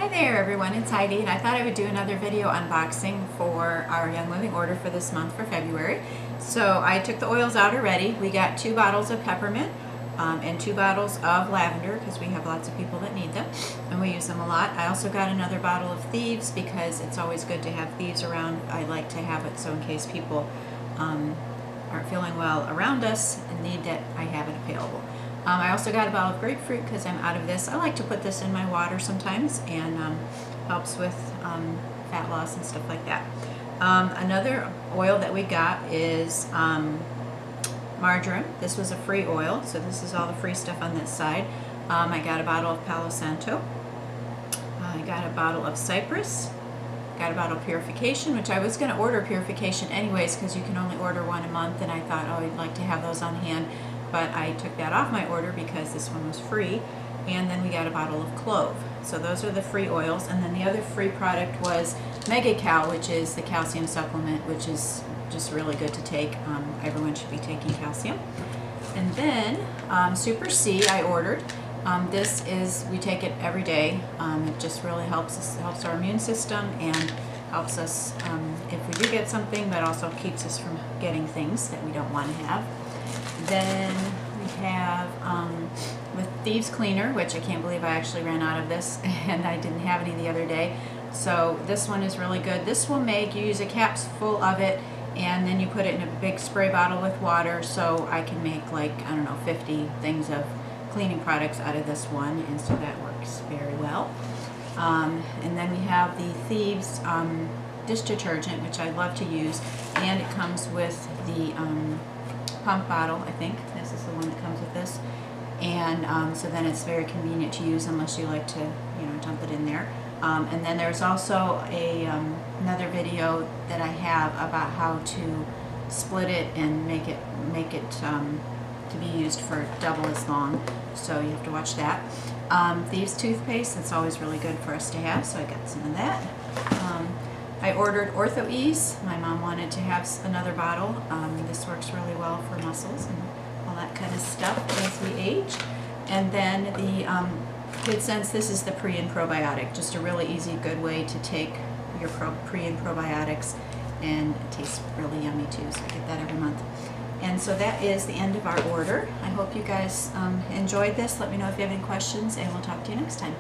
Hi there everyone, it's Heidi, and I thought I would do another video unboxing for our Young Living order for this month for February. So I took the oils out already. We got 2 bottles of peppermint and 2 bottles of lavender because we have lots of people that need them and we use them a lot. I also got another bottle of Thieves because it's always good to have Thieves around. I like to have it so in case people aren't feeling well around us and need that, I have it available. I also got a bottle of grapefruit because I'm out of this. I like to put this in my water sometimes, and helps with fat loss and stuff like that. Another oil that we got is marjoram. This was a free oil, so this is all the free stuff on this side. I got a bottle of Palo Santo. I got a bottle of Cypress. Got a bottle of Purification, which I was going to order Purification anyways because you can only order one a month, and I thought, oh, I'd like to have those on hand. But I took that off my order because this one was free. And then we got a bottle of clove. So those are the free oils. And then the other free product was Mega-Cal, which is the calcium supplement, which is just really good to take. Everyone should be taking calcium. And then Super C I ordered. This is, we take it every day. It just really helps us, helps our immune system and helps us if we do get something, but also keeps us from getting things that we don't want to have. Then we have with Thieves Cleaner, which I can't believe I actually ran out of this and I didn't have any the other day. So this one is really good. This will make, you use a capsule of it and then you put it in a big spray bottle with water, so I can make like, I don't know, 50 things of cleaning products out of this one, and so that works very well. And then we have the Thieves dish detergent, which I love to use, and it comes with the pump bottle. I think this is the one that comes with this, and so then it's very convenient to use unless you like to, you know, dump it in there. And then there's also a another video that I have about how to split it and make it to be used for double as long, so you have to watch that. Thieves toothpaste, that's always really good for us to have, so I got some of that. I ordered Ortho-Ease. My mom wanted to have another bottle. This works really well for muscles and all that kind of stuff as we age. And then the KidSense, this is the pre and probiotic. Just a really easy, good way to take your pre and probiotics, and it tastes really yummy too, so I get that every month. And so that is the end of our order. I hope you guys enjoyed this. Let me know if you have any questions, and we'll talk to you next time.